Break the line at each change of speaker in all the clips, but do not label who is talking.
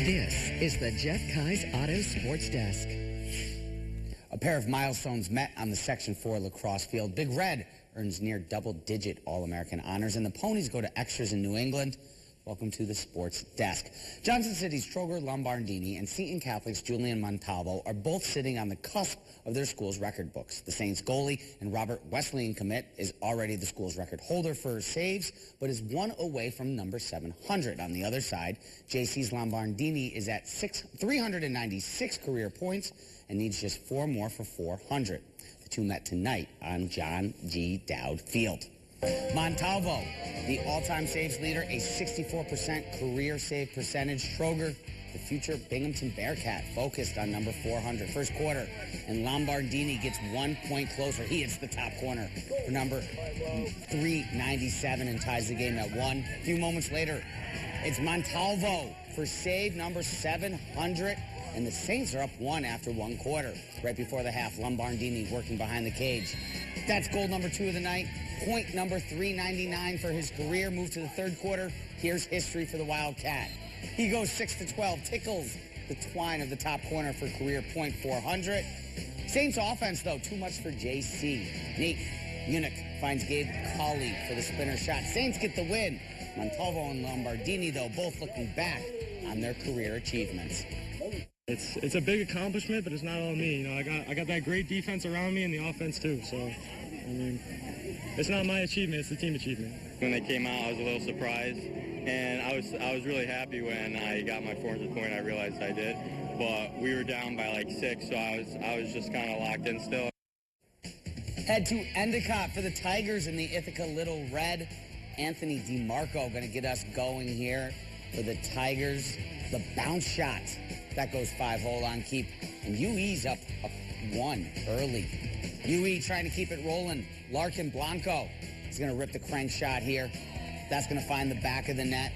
This is the Jeff Kai's Auto Sports Desk.
A pair of milestones met on the Section 4 lacrosse field. Big Red earns near double-digit All-American honors, and the Ponies go to extras in New England. Welcome to the Sports Desk. Johnson City's Troeger, Lombardini, and Seton Catholic's Julien and Montalvo are both sitting on the cusp of their school's record books. The Saints goalie and Robert Wesleyan commit is already the school's record holder for saves, but is one away from number 700. On the other side, JC's Lombardini is at 396 career points and needs just 4 more for 400. The two met tonight on John G. Dowd Field. Montalvo, the all-time saves leader, a 64% career save percentage. Troeger, the future Binghamton Bearcat, focused on number 400. First quarter, and Lombardini gets 1 point closer. He hits the top corner for number 397 and ties the game at 1. A few moments later, it's Montalvo for save number 700. And the Saints are up 1 after 1 quarter. Right before the half, Lombardini working behind the cage. That's goal number 2 of the night. Point number 399 for his career. Move to the third quarter. Here's history for the Wildcat. He goes 6-12, tickles the twine of the top corner for career point 400. Saints offense, though, too much for JC. Nate Munich finds Gabe Colley for the spinner shot. Saints get the win. Montalvo and Lombardini, though, both looking back on their career achievements.
It's a big accomplishment, but it's not all me. You know, I got that great defense around me and the offense too. So, I mean, it's not my achievement; it's the team achievement.
When they came out, I was a little surprised, and I was really happy when I got my 400th point. I realized I did, but we were down by like 6, so I was just kind of locked in still.
Head to Endicott for the Tigers in the Ithaca Little Red. Anthony DiMarco going to get us going here for the Tigers. The bounce shot. That goes 5, hold on, keep. And UE's up 1 early. UE trying to keep it rolling. Larkin Blanco is going to rip the crank shot here. That's going to find the back of the net.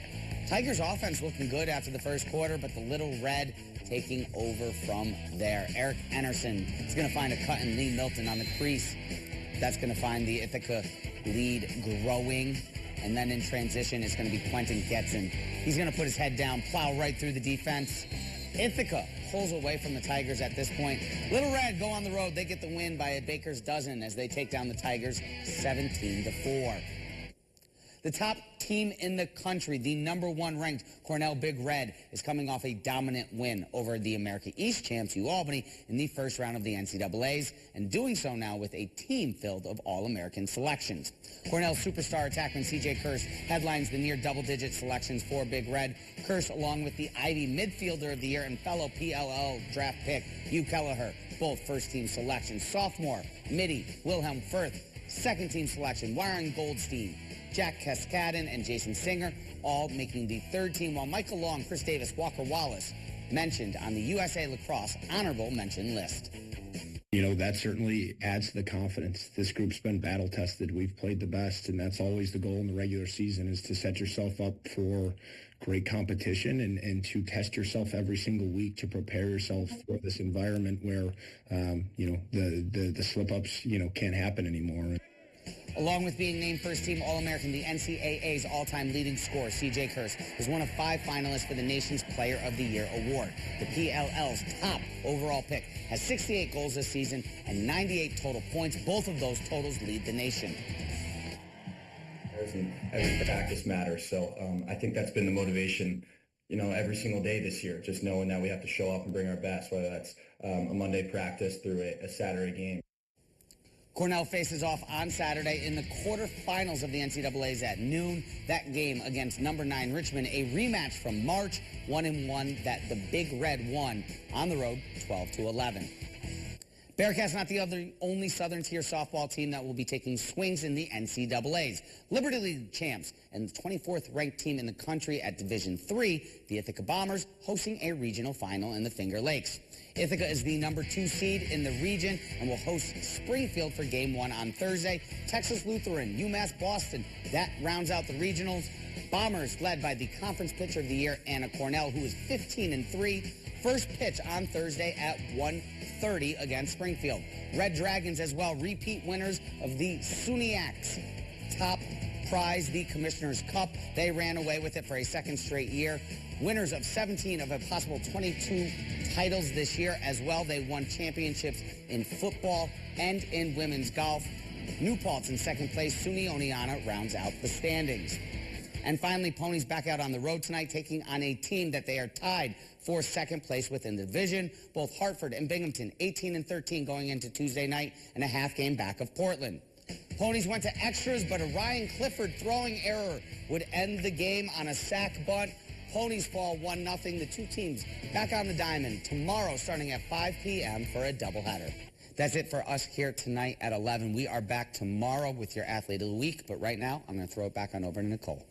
Tigers offense looking good after the first quarter, but the Little Red taking over from there. Eric Enerson is going to find a cut in Lee Milton on the crease. That's going to find the Ithaca lead growing. And then in transition, it's going to be Quentin Getson. He's going to put his head down, plow right through the defense. Ithaca pulls away from the Tigers at this point. Little Red go on the road. They get the win by a baker's dozen as they take down the Tigers 17-4. The top team in the country, the number 1 ranked Cornell Big Red, is coming off a dominant win over the America East champs UAlbany in the first round of the NCAAs, and doing so now with a team filled of All-American selections. Cornell superstar attackman CJ Kirst headlines the near double-digit selections for Big Red. Kirst, along with the Ivy Midfielder of the Year and fellow PLL draft pick Hugh Kelleher, both first-team selections. Sophomore, Mitty, Wilhelm Firth, second-team selection, Warren Goldstein, Jack Cascadden, and Jason Singer, all making the third team, while Michael Long, Chris Davis, Walker Wallace mentioned on the USA Lacrosse honorable mention list.
You know, that certainly adds to the confidence. This group's been battle-tested. We've played the best, and that's always the goal in the regular season, is to set yourself up for great competition and to test yourself every single week to prepare yourself for this environment where, you know, the slip-ups, you know, can't happen anymore.
Along with being named first-team All-American, the NCAA's all-time leading scorer, CJ Kirst, is one of 5 finalists for the nation's Player of the Year award. The PLL's top overall pick has 68 goals this season and 98 total points. Both of those totals lead the nation.
Every practice matters, so I think that's been the motivation, you know, every single day this year, just knowing that we have to show up and bring our best, whether that's a Monday practice through a Saturday game.
Cornell faces off on Saturday in the quarterfinals of the NCAAs at noon. That game against number 9 Richmond, a rematch from March, 1-1 that the Big Red won on the road 12-11. Bearcats not the only Southern tier softball team that will be taking swings in the NCAAs. Liberty League champs and the 24th ranked team in the country at Division III, the Ithaca Bombers, hosting a regional final in the Finger Lakes. Ithaca is the number 2 seed in the region and will host Springfield for Game 1 on Thursday. Texas Lutheran, UMass Boston, that rounds out the regionals. Bombers led by the Conference Pitcher of the Year, Anna Cornell, who is 15-3. First pitch on Thursday at 1:30 against Springfield. Red Dragons as well, repeat winners of the SUNYAC's top prize, the Commissioner's Cup. They ran away with it for a second straight year. winners of 17 of a possible 22 titles this year as well. They won championships in football and in women's golf. New Paltz in second place. SUNY Oneonta rounds out the standings. And finally, Ponies back out on the road tonight, taking on a team that they are tied for second place within the division. Both Hartford and Binghamton, 18-13 going into Tuesday night, and a half game back of Portland. Ponies went to extras, but a Ryan Clifford throwing error would end the game on a sack bunt. Ponies fall 1-0. The two teams back on the diamond tomorrow starting at 5 p.m. for a doubleheader. That's it for us here tonight at 11. We are back tomorrow with your Athlete of the Week, but right now I'm going to throw it back on over to Nicole.